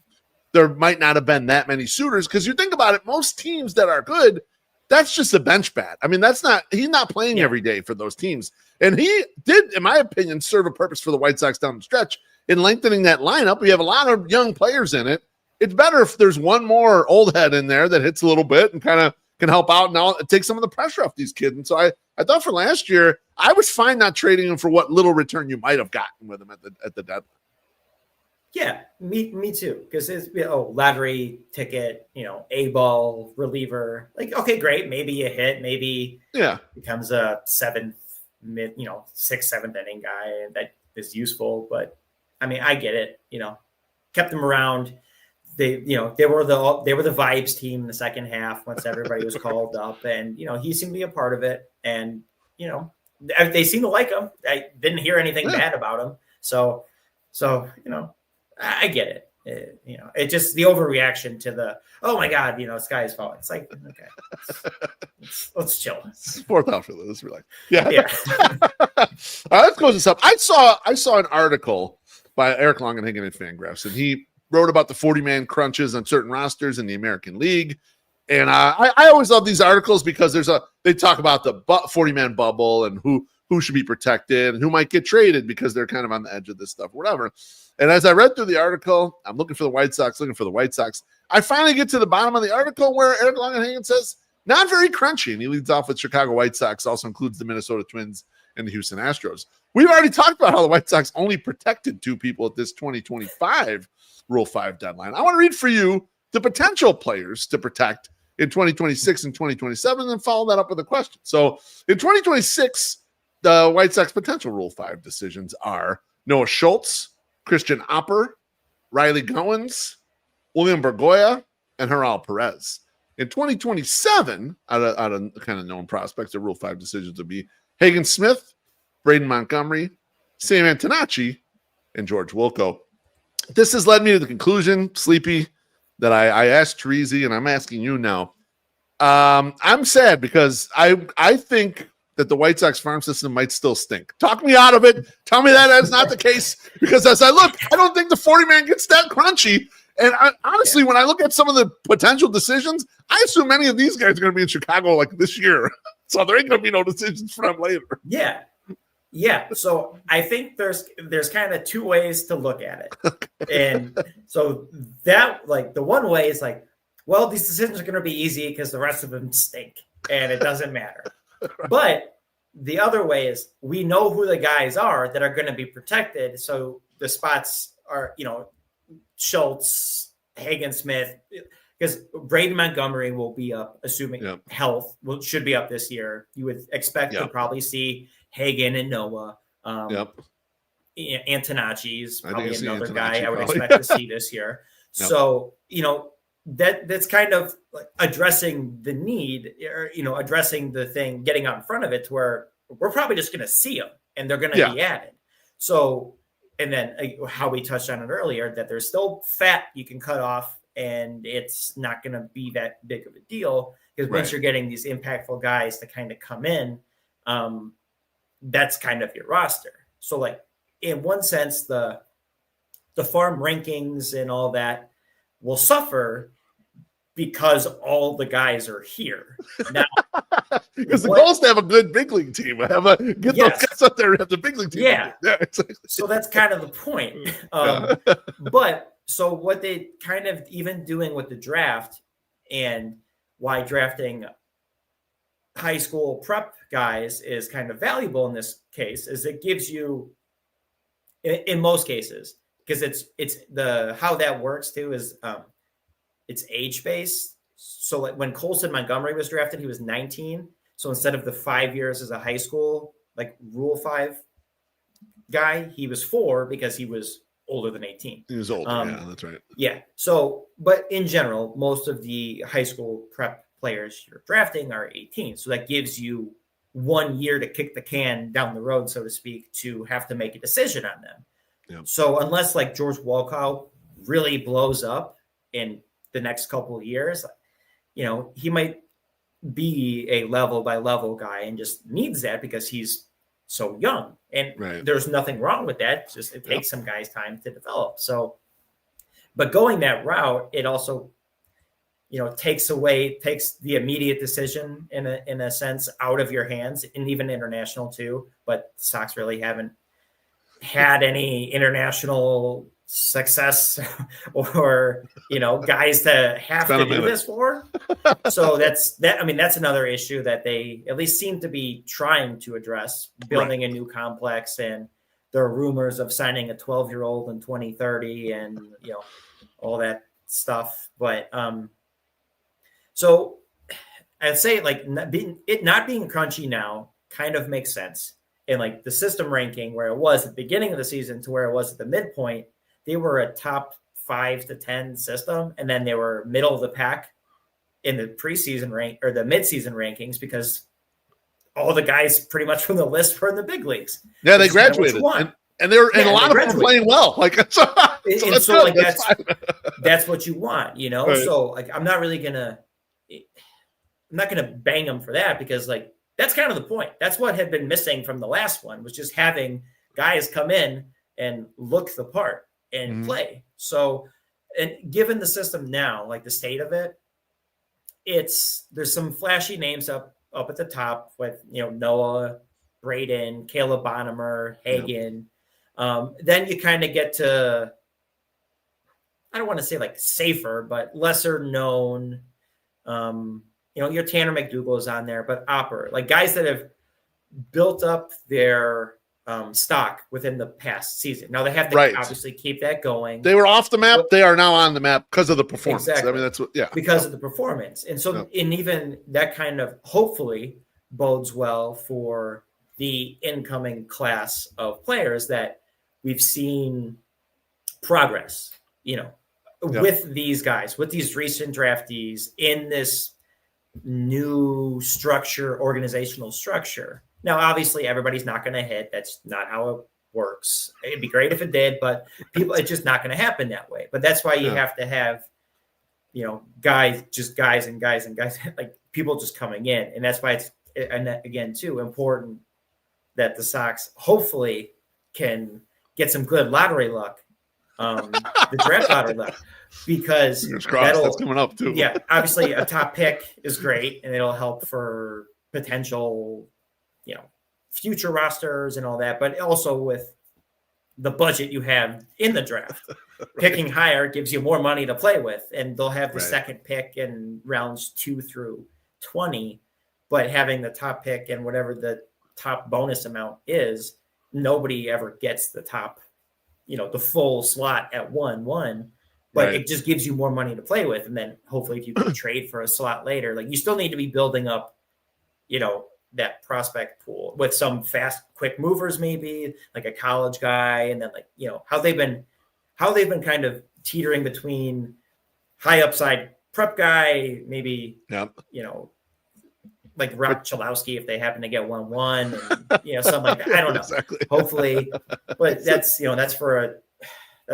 there might not have been that many suitors. Because you think about it, most teams that are good, that's just a bench bat. I mean, he's not playing every day for those teams, and he did, in my opinion, serve a purpose for the White Sox down the stretch in lengthening that lineup. We have a lot of young players in it. It's better if there's one more old head in there that hits a little bit and kind of can help out and take some of the pressure off these kids. And so I thought for last year, I was fine not trading him for what little return you might have gotten with him at the deadline. Yeah, me too. Because it's lottery ticket, A-ball reliever. Like, okay, great. Maybe you hit. Maybe becomes a sixth, seventh inning guy that is useful. But I mean, I get it. Kept them around. They were the vibes team in the second half once everybody was called up, and he seemed to be a part of it. And they seemed to like him. I didn't hear anything bad about him. So I get it. It just the overreaction to the, oh my God, sky is falling. It's like, okay, let's chill. It's fourth outfield. Let's relax. Yeah. Let's close this up. I saw an article by Eric Longenhagen at Fangraphs, and he wrote about the 40-man crunches on certain rosters in the American League. And I always love these articles because they talk about the 40-man bubble and who should be protected and who might get traded because they're kind of on the edge of this stuff, whatever. And as I read through the article, I'm looking for the White Sox. I finally get to the bottom of the article where Eric Longenhagen says, not very crunchy. And he leads off with Chicago White Sox, also includes the Minnesota Twins and the Houston Astros. We've already talked about how the White Sox only protected 2 people at this 2025 Rule 5 deadline. I want to read for you the potential players to protect in 2026 and 2027 and then follow that up with a question. So in 2026, the White Sox potential Rule 5 decisions are Noah Schultz, Christian Opper, Riley Goins, William Bergoya, and Geraldo Perez. In 2027, out of kind of known prospects, the Rule 5 decisions would be Hagen Smith, Braden Montgomery, Sam Antonacci, and George Wilco. This has led me to the conclusion, Sleepy, that I asked Terezi, and I'm asking you now. I'm sad because I think that the White Sox farm system might still stink. Talk me out of it. Tell me that that's not the case. Because as I look, I don't think the 40-man gets that crunchy. And honestly, when I look at some of the potential decisions, I assume many of these guys are going to be in Chicago like this year. So there ain't going to be no decisions for them later. Yeah. So I think there's kind of 2 ways to look at it. And so that, like, the one way is like, well, these decisions are going to be easy because the rest of them stink and it doesn't matter. But the other way is we know who the guys are that are going to be protected. So the spots are, Schultz, Hagen Smith, because Braden Montgomery will be up, assuming health should be up this year. You would expect to probably see Hagen and Noah. Antonacci is probably another guy I would expect to see this year. So, that's kind of like addressing the need, or, addressing the thing, getting out in front of it to where we're probably just going to see them and they're going to be added. So, and then how we touched on it earlier, that there's still fat you can cut off and it's not going to be that big of a deal because once you're getting these impactful guys to kind of come in, that's kind of your roster. So like in one sense, the farm rankings and all that will suffer because all the guys are here now. Because the goal is to have a good big league team. Get those guys out there and have the big league team. Yeah, exactly. So that's kind of the point. But so what they kind of even doing with the draft and why drafting high school prep guys is kind of valuable in this case is it gives you, in most cases, because it's the how that works too is it's age based. So like when Colson Montgomery was drafted, he was 19. So instead of the 5 years as a high school like Rule 5 guy, he was 4 because he was older than 18. He was older. Yeah, that's right. Yeah. So, but in general, most of the high school prep players you're drafting are 18. So that gives you 1 year to kick the can down the road, so to speak, to have to make a decision on them. Yep. So unless like George Walkout really blows up in the next couple of years, he might be a level by level guy and just needs that because he's so young. And there's nothing wrong with that. It's just it takes some guys time to develop. So, but going that route, it also, takes the immediate decision in a sense out of your hands, and even international too. But the Sox really haven't had any international success or guys to have to do this for. So that's another issue that they at least seem to be trying to address, building a new complex and there are rumors of signing a 12-year-old in 2030 and, all that stuff. But so I'd say like not being crunchy now kind of makes sense. And like the system ranking where it was at the beginning of the season to where it was at the midpoint, they were a top 5 to 10 system. And then they were middle of the pack in the preseason rank or the midseason rankings because all the guys pretty much from the list were in the big leagues. Yeah, they graduated. And they were, and a lot of them were playing well. Like, so that's what you want, Right. So like, I'm not gonna bang them for that because like, that's kind of the point. That's what had been missing from the last one was just having guys come in and look the part and play. So, and given the system now, like the state of it, there's some flashy names up at the top with, Noah, Braden, Caleb Bonnemer, Hagen. Yep. Then you kind of get to, I don't want to say like safer, but lesser known, your Tanner McDougal is on there, but Opper, like guys that have built up their stock within the past season. Now they have to obviously keep that going. They were off the map. They are now on the map because of the performance. Exactly. I mean, that's what, because of the performance. And so, and even that kind of hopefully bodes well for the incoming class of players that we've seen progress, with these guys, with these recent draftees in this new organizational structure. Now, obviously, everybody's not going to hit. That's not how it works. It'd be great if it did, but it's just not going to happen that way. But that's why you have to have, guys, like people just coming in. And that's why it's, and again, too, important that the Sox hopefully can get some good lottery luck, the draft lottery luck. Because that's coming up too. Yeah, obviously a top pick is great, and it'll help for potential, future rosters and all that. But also with the budget you have in the draft, picking higher gives you more money to play with, and they'll have the second pick in rounds 2 through 20. But having the top pick and whatever the top bonus amount is, nobody ever gets the top, the full slot at 1-1. But it just gives you more money to play with. And then hopefully if you can trade for a slot later, like you still need to be building up, that prospect pool with some fast, quick movers, maybe like a college guy. And then like, how they've been kind of teetering between high upside prep guy, maybe, like Rob Chalowski, if they happen to get 1-1 and, something like that. I don't know. Exactly. Hopefully, but that's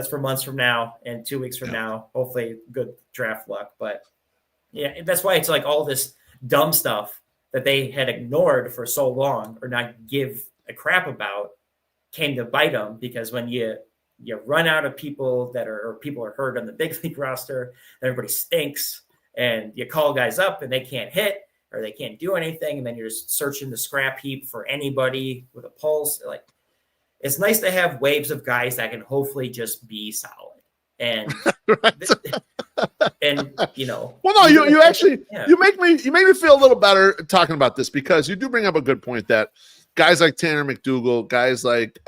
for months from now and 2 weeks from now, hopefully good draft luck. But yeah, that's why it's like all this dumb stuff that they had ignored for so long or not give a crap about came to bite them, because when you run out of people people are hurt on the big league roster, everybody stinks, and you call guys up and they can't hit or they can't do anything. And then you're just searching the scrap heap for anybody with a pulse. Like, it's nice to have waves of guys that can hopefully just be solid. And well, no, you actually you make me feel a little better talking about this, because you do bring up a good point that guys like Tanner McDougal, guys like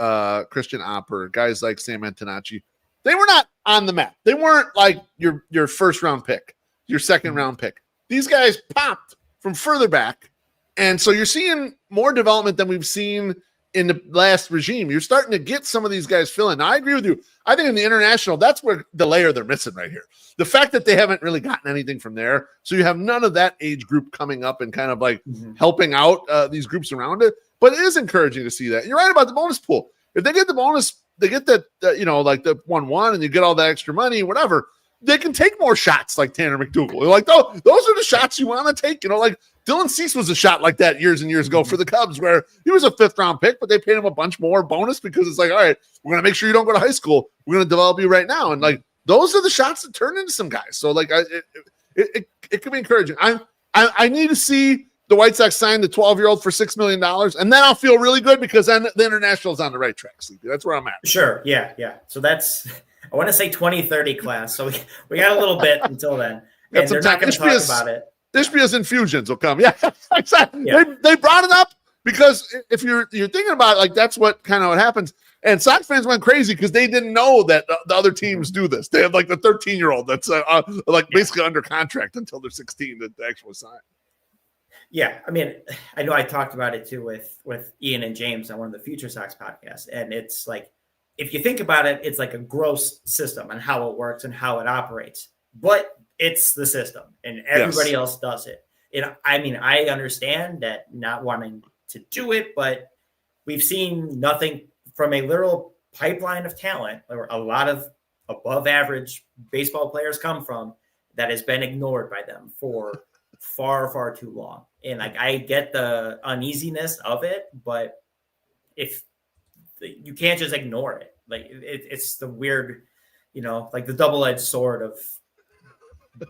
Christian Opper, guys like Sam Antonacci, they were not on the map. They weren't like your first round pick, your second round pick. These guys popped from further back, and so you're seeing more development than we've seen in the last regime. You're starting to get some of these guys fill in. Now, I agree with you. I think in the international, that's where the layer they're missing right here. The fact that they haven't really gotten anything from there. So you have none of that age group coming up and kind of like helping out these groups around it. But it is encouraging to see that. And you're right about the bonus pool. If they get the bonus, they get that, like the 1-1 and you get all that extra money, whatever, they can take more shots like Tanner McDougal. They're like, oh, those are the shots you want to take. Like Dylan Cease was a shot like that years and years ago for the Cubs, where he was a 5th round pick, but they paid him a bunch more bonus because it's like, all right, we're going to make sure you don't go to high school. We're going to develop you right now. And like, those are the shots that turn into some guys. So like, it could be encouraging. I need to see the White Sox sign the 12-year-old for $6 million, and then I'll feel really good, because then the international is on the right track. Sleepy. That's where I'm at. Sure. Yeah. So that's, I want to say 2030 class. So we got a little bit until then. And they're not going to talk about it. Ishbia's infusions will come. Yeah, exactly. Yeah. They brought it up because if you're thinking about it, like that's what kind of what happens. And Sox fans went crazy because they didn't know that the other teams do this. They have like the 13-year-old that's basically under contract until they're 16 to actually sign. Yeah, I mean, I know I talked about it too with Ian and James on one of the Future Sox podcasts, and it's like, if you think about it, it's like a gross system and how it works and how it operates, but it's the system and everybody else does it. And I mean, I understand that not wanting to do it, but we've seen nothing from a literal pipeline of talent where a lot of above average baseball players come from that has been ignored by them for far, far too long. And like, I get the uneasiness of it, but if you can't just ignore it, like it's the weird, like the double-edged sword of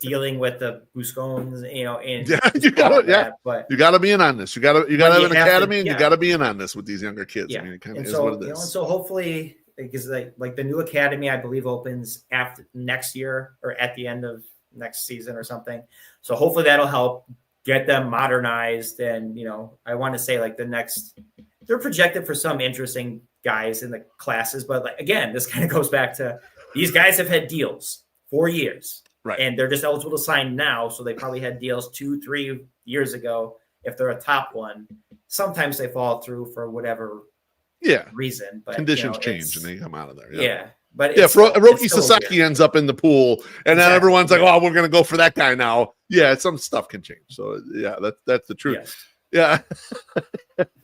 dealing with the Buscones, and but you gotta be in on this. You gotta have an academy, and you gotta be in on this with these younger kids. Yeah. I mean, it kind of is so, what it is. And so hopefully, because like the new academy, I believe, opens after next year or at the end of next season or something. So hopefully that'll help get them modernized. And I want to say like they're projected for some interesting guys in the classes, but like again, this kind of goes back to these guys have had deals 4 years. Right. And they're just eligible to sign now. So they probably had deals 2-3 years ago. If they're a top one, sometimes they fall through for whatever reason. But conditions change and they come out of there. Yeah. But Roki Sasaki ends up in the pool, and then everyone's like, "Oh, we're going to go for that guy now." Yeah, some stuff can change. So that's the truth. Yes.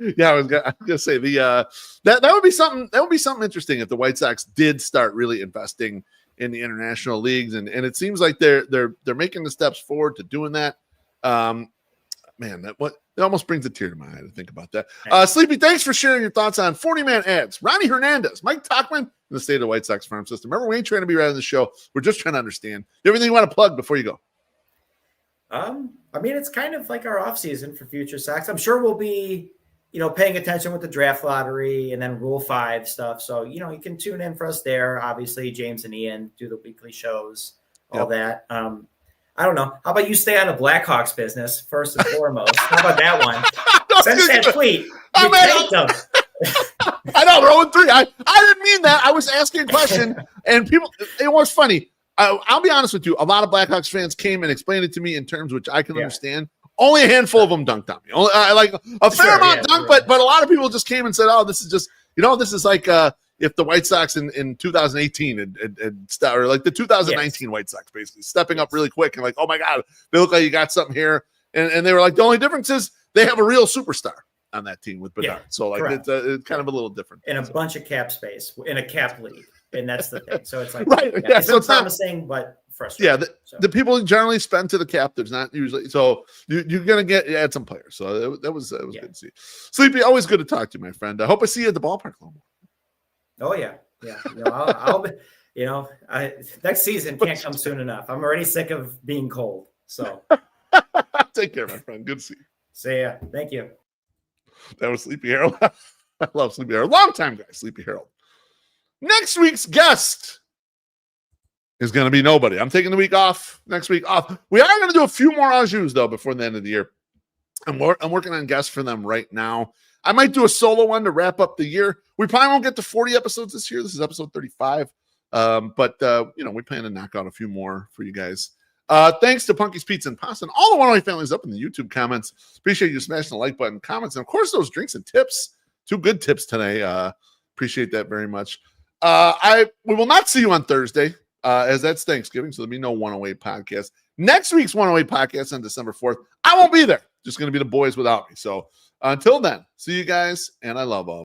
Yeah. I was gonna say that would be something. That would be something interesting if the White Sox did start really investing in the international leagues, and it seems like they're making the steps forward to doing that. Man, that almost brings a tear to my eye to think about that. Sleepy, thanks for sharing your thoughts on 40-man ads. Ronny Hernandez, Mike Tauchman, and the state of the White Sox farm system. Remember, we ain't trying to be right on the show. We're just trying to understand. Everything you want to plug before you go? I mean, it's kind of like our off season for Future Sox. I'm sure we'll be, paying attention with the draft lottery and then Rule 5 stuff. So, you can tune in for us there. Obviously, James and Ian do the weekly shows, all that. I don't know. How about you stay out of Blackhawks business first and foremost? How about that one? Since that tweet, you tanked them. I know, we're 0-3. I didn't mean that. I was asking a question, and people, it was funny. I'll be honest with you. A lot of Blackhawks fans came and explained it to me in terms which I can understand. Only a handful of them dunked on me. Like a fair amount dunked, but a lot of people just came and said, "Oh, this is just, this is like if the White Sox in 2018 or like the 2019 White Sox basically stepping up really quick and like, oh my God, they look like you got something here." And they were like, the only difference is they have a real superstar on that team with Bedard. So like it's kind of a little different. And a bunch of cap space in a cap league. And that's the thing. So it's like, it's so promising, but frustrating. Yeah, the people generally spend to the cap. There's not usually, so you're gonna add some players. So that was good to see. Sleepy, always good to talk to you, my friend. I hope I see you at the ballpark a little more. Oh yeah. I'll be. Next season can't come soon enough. I'm already sick of being cold. So take care, my friend. Good to see you. See ya. Thank you. That was Sleepy Harold. I love Sleepy Harold. Long time guy, Sleepy Harold. Next week's guest is going to be nobody. I'm taking the week off. Next week off. We are going to do a few more Ajus though before the end of the year. I'm working on guests for them right now. I might do a solo one to wrap up the year. We probably won't get to 40 episodes this year. This is episode 35. But we plan to knock out a few more for you guys. Thanks to Punky's Pizza and Pasta and all the one-way families up in the YouTube comments. Appreciate you smashing the like button, comments, and of course those drinks and tips. 2 good tips today. Appreciate that very much. We will not see you on Thursday, as that's Thanksgiving, so there'll be no 108 podcast. Next week's 108 podcast on December 4th. I won't be there. Just going to be the boys without me. So until then, see you guys, and I love all.